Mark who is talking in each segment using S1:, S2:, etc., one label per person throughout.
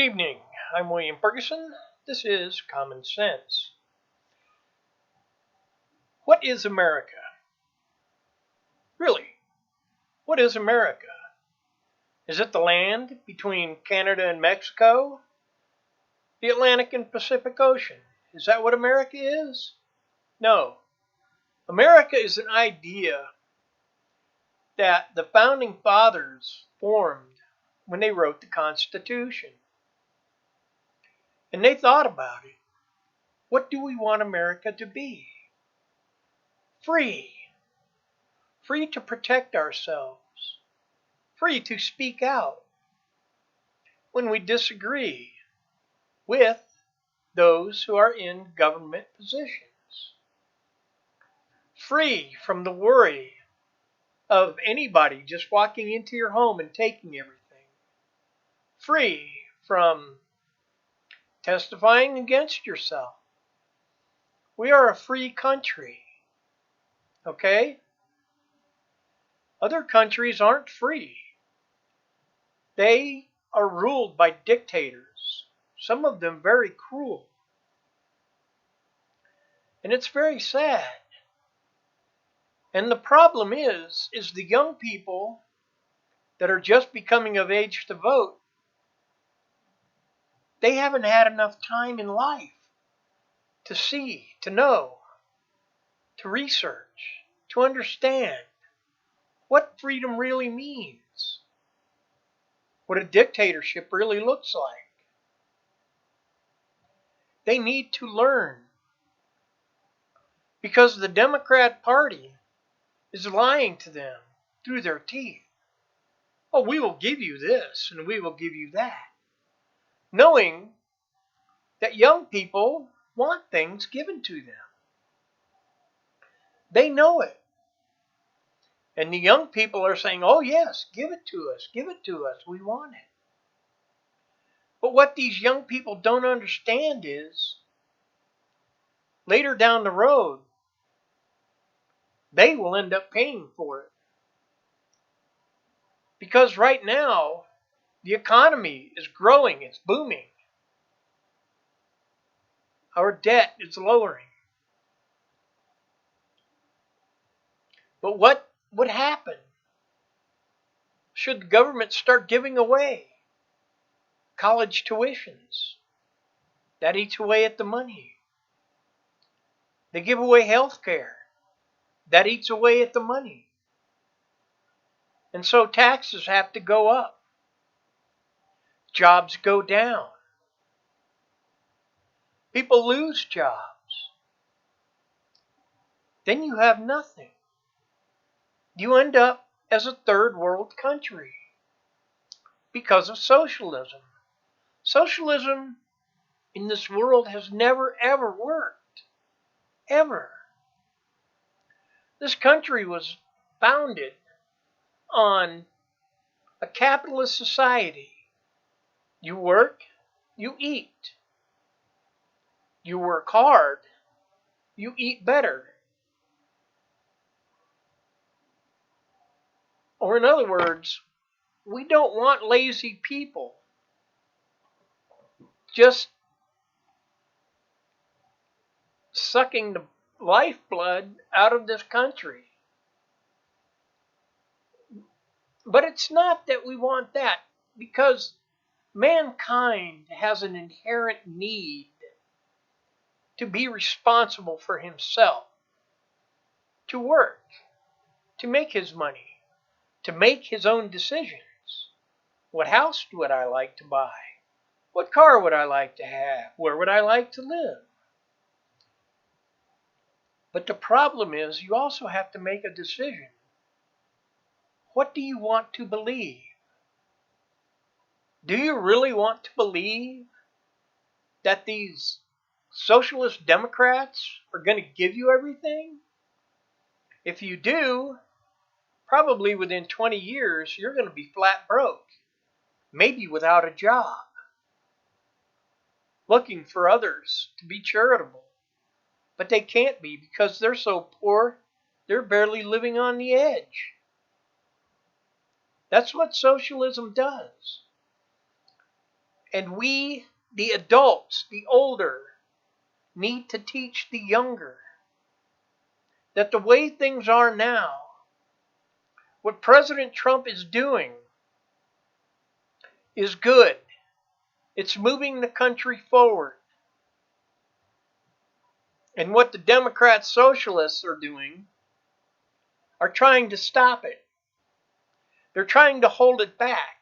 S1: Good evening. I'm William Ferguson. This is Common Sense. What is America? Really, what is America? Is it the land between Canada and Mexico? The Atlantic and Pacific Ocean? Is that what America is? No. America is an idea that the founding fathers formed when they wrote the Constitution. And they thought about it. What do we want America to be? Free. Free to protect ourselves. Free to speak out when we disagree with those who are in government positions. Free from the worry of anybody just walking into your home and taking everything. Free from testifying against yourself. We are a free country. Okay? Other countries aren't free. They are ruled by dictators, some of them very cruel. And it's very sad. And the problem is the young people that are just becoming of age to vote, they haven't had enough time in life to see, to know, to research, to understand what freedom really means, what a dictatorship really looks like. They need to learn because the Democrat Party is lying to them through their teeth. Oh, we will give you this and we will give you that. Knowing that young people want things given to them. They know it. And the young people are saying, oh yes, give it to us, we want it. But what these young people don't understand is, later down the road, they will end up paying for it. Because right now, the economy is growing, it's booming. Our debt is lowering. But what would happen should the government start giving away college tuitions? That eats away at the money. They give away health care. That eats away at the money. And so taxes have to go up. Jobs go down. People lose jobs. Then you have nothing. You end up as a third world country because of socialism. Socialism in this world has never ever worked. Ever. This country was founded on a capitalist society. You work, you eat. You work hard, you eat better. Or in other words, we don't want lazy people just sucking the lifeblood out of this country. But it's not that we want that, because mankind has an inherent need to be responsible for himself, to work, to make his money, to make his own decisions. What house would I like to buy? What car would I like to have? Where would I like to live? But the problem is you also have to make a decision. What do you want to believe? Do you really want to believe that these socialist Democrats are going to give you everything? If you do, probably within 20 years, you're going to be flat broke, maybe without a job, looking for others to be charitable. But they can't be because they're so poor, they're barely living on the edge. That's what socialism does. And we, the adults, the older, need to teach the younger that the way things are now, what President Trump is doing is good. It's moving the country forward. And what the Democrat socialists are doing are trying to stop it. They're trying to hold it back.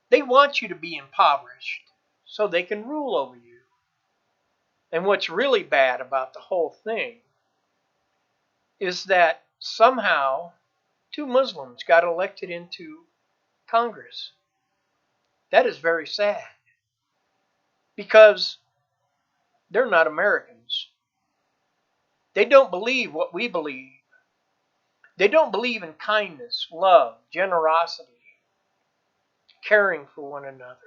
S1: They want you to be impoverished so they can rule over you. And what's really bad about the whole thing is that somehow 2 Muslims got elected into Congress. That is very sad because they're not Americans. They don't believe what we believe. They don't believe in kindness, love, generosity, caring for one another,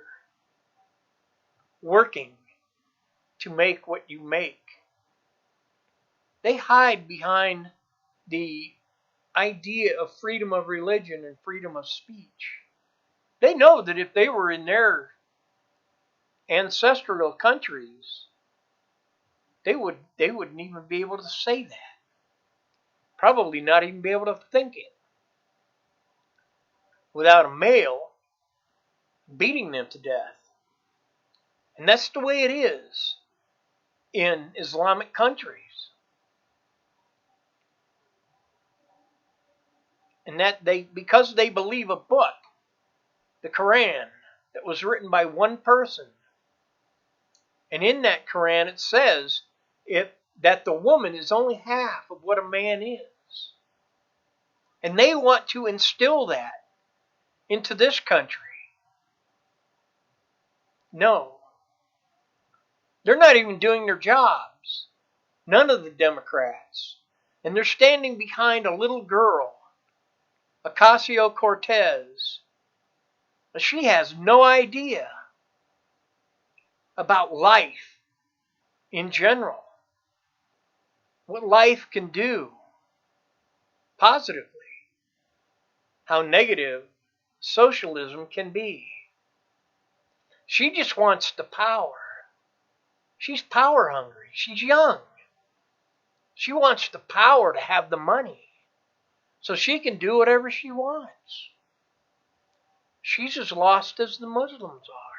S1: working to make what you make. They hide behind the idea of freedom of religion and freedom of speech. They know that if they were in their ancestral countries, they wouldn't even be able to say that. Probably not even be able to think it without a male beating them to death. And that's the way it is in Islamic countries. And that because they believe a book, the Quran, that was written by one person. And in that Quran it says that the woman is only half of what a man is. And they want to instill that into this country. No. They're not even doing their jobs. None of the Democrats. And they're standing behind a little girl, Ocasio-Cortez. She has no idea about life in general. What life can do positively. How negative socialism can be. She just wants the power. She's power hungry. She's young. She wants the power to have the money so she can do whatever she wants. She's as lost as the Muslims are.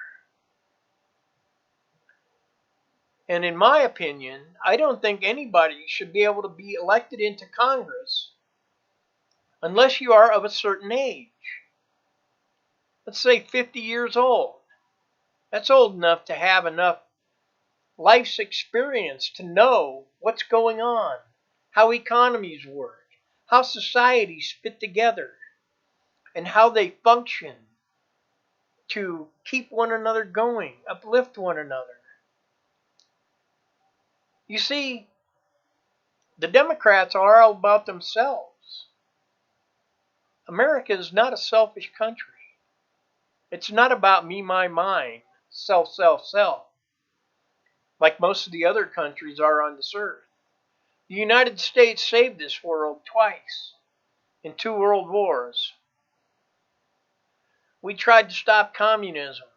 S1: And in my opinion, I don't think anybody should be able to be elected into Congress unless you are of a certain age. Let's say 50 years old. That's old enough to have enough life's experience to know what's going on, how economies work, how societies fit together, and how they function to keep one another going, uplift one another. You see, the Democrats are all about themselves. America is not a selfish country. It's not about me, my, mine, self, self, self, like most of the other countries are on this earth. The United States saved this world twice in 2 world wars. We tried to stop communism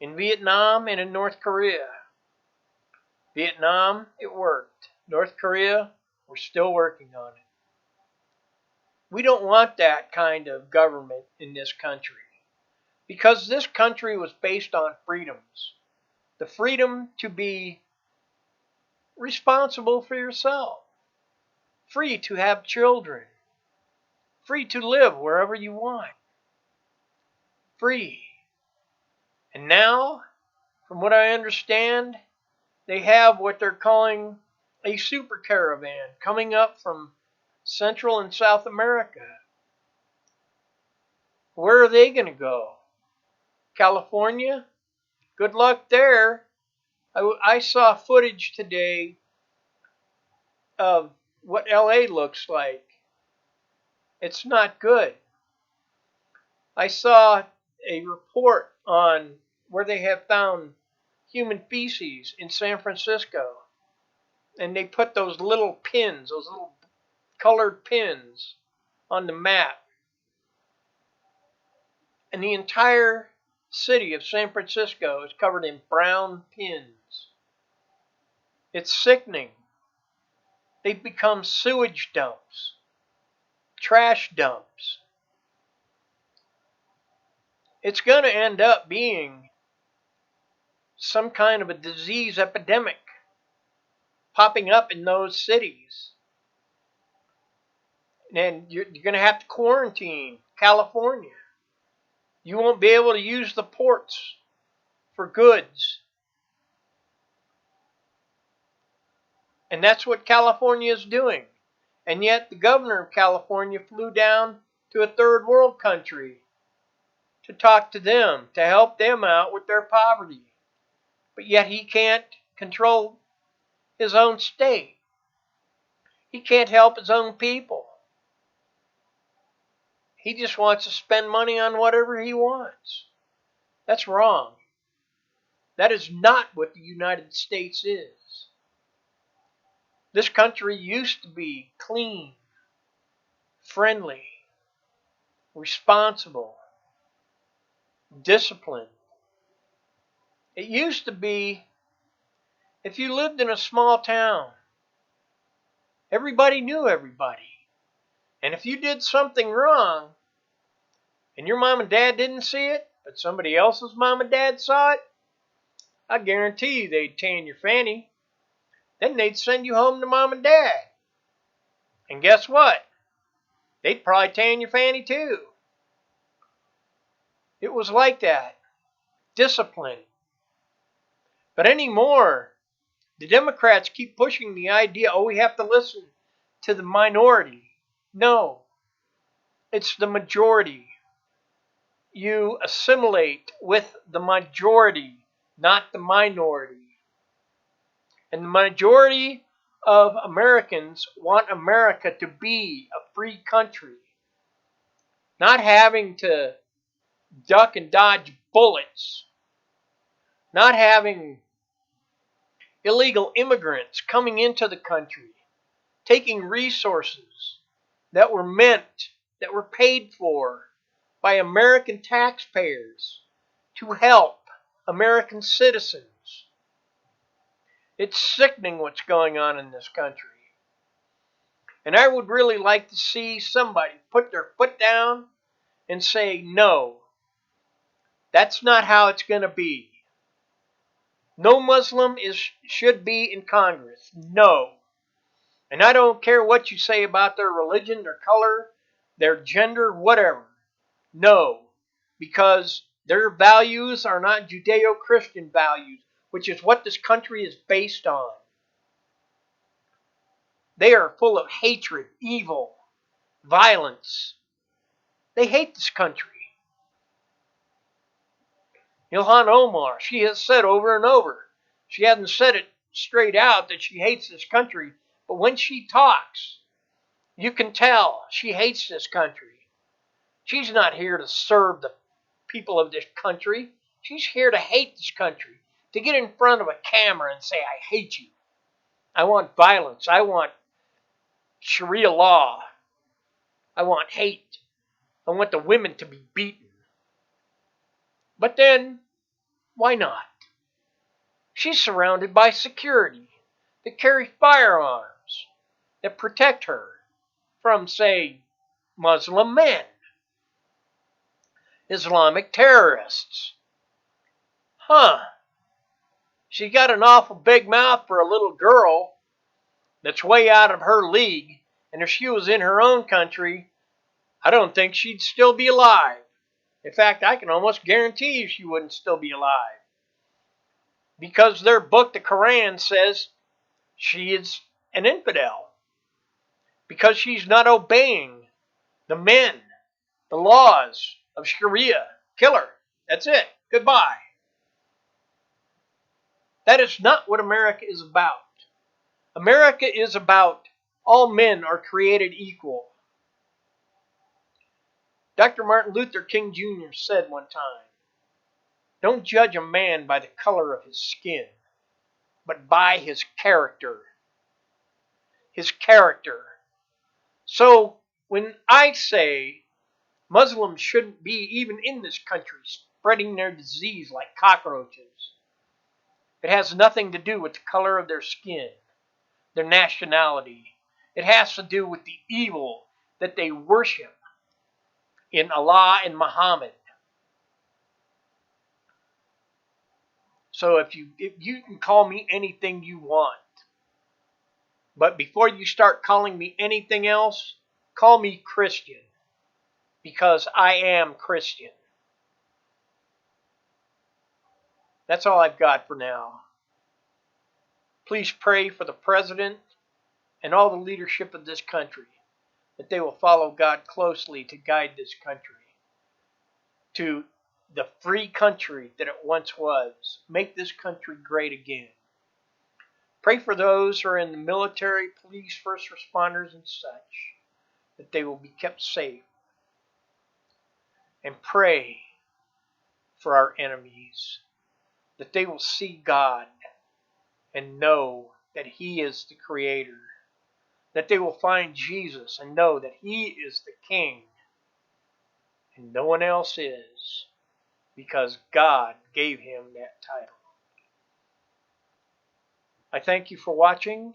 S1: in Vietnam and in North Korea. Vietnam, it worked. North Korea, we're still working on it. We don't want that kind of government in this country because this country was based on freedoms. The freedom to be responsible for yourself, free to have children, free to live wherever you want, free. And now, from what I understand, they have what they're calling a super caravan coming up from Central and South America. Where are they going to go? California? Good luck there. I saw footage today of what LA looks like. It's not good. I saw a report on where they have found human feces in San Francisco. And they put those little pins, those little colored pins on the map. And the entire city of San Francisco is covered in brown pins. It's sickening. They've become sewage dumps, trash dumps. It's going to end up being some kind of a disease epidemic popping up in those cities. And you're going to have to quarantine California. You won't be able to use the ports for goods. And that's what California is doing. And yet the governor of California flew down to a third world country to talk to them, to help them out with their poverty. But yet he can't control his own state. He can't help his own people. He just wants to spend money on whatever he wants. That's wrong. That is not what the United States is. This country used to be clean, friendly, responsible, disciplined. It used to be, if you lived in a small town, everybody knew everybody. And if you did something wrong, and your mom and dad didn't see it, but somebody else's mom and dad saw it, I guarantee you they'd tan your fanny. Then they'd send you home to mom and dad. And guess what? They'd probably tan your fanny too. It was like that. Discipline. But anymore, the Democrats keep pushing the idea, oh, we have to listen to the minority. No, it's the majority. You assimilate with the majority, not the minority. And the majority of Americans want America to be a free country, not having to duck and dodge bullets, not having illegal immigrants coming into the country, taking resources that were paid for by American taxpayers to help American citizens. It's sickening what's going on in this country. And I would really like to see somebody put their foot down and say, no, that's not how it's going to be. No Muslim should be in Congress. No. And I don't care what you say about their religion, their color, their gender, whatever. No. Because their values are not Judeo-Christian values, which is what this country is based on. They are full of hatred, evil, violence. They hate this country. Ilhan Omar, she has said over and over, she hasn't said it straight out that she hates this country, but when she talks, you can tell she hates this country. She's not here to serve the people of this country. She's here to hate this country, to get in front of a camera and say, I hate you. I want violence. I want Sharia law. I want hate. I want the women to be beaten. But then, why not? She's surrounded by security that carry firearms that protect her from, say, Muslim men, Islamic terrorists. She got an awful big mouth for a little girl that's way out of her league, and if she was in her own country, I don't think she'd still be alive. In fact, I can almost guarantee you she wouldn't still be alive. Because their book, the Quran, says she is an infidel. Because she's not obeying the laws of Sharia. Kill her. That's it. Goodbye. That is not what America is about. America is about all men are created equal. Dr. Martin Luther King Jr. said one time, don't judge a man by the color of his skin, but by his character. His character. So when I say Muslims shouldn't be even in this country, spreading their disease like cockroaches. It has nothing to do with the color of their skin, their nationality. It has to do with the evil that they worship in Allah and Muhammad. So if you can call me anything you want, but before you start calling me anything else, call me Christian, because I am Christian. That's all I've got for now. Please pray for the president and all the leadership of this country, that they will follow God closely to guide this country to the free country that it once was. Make this country great again. Pray for those who are in the military, police, first responders, and such, that they will be kept safe. And pray for our enemies, that they will see God and know that He is the Creator, that they will find Jesus and know that He is the King and no one else is, because God gave Him that title. I thank you for watching.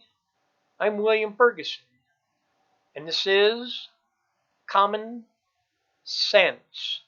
S1: I'm William Ferguson, and this is Common Sense.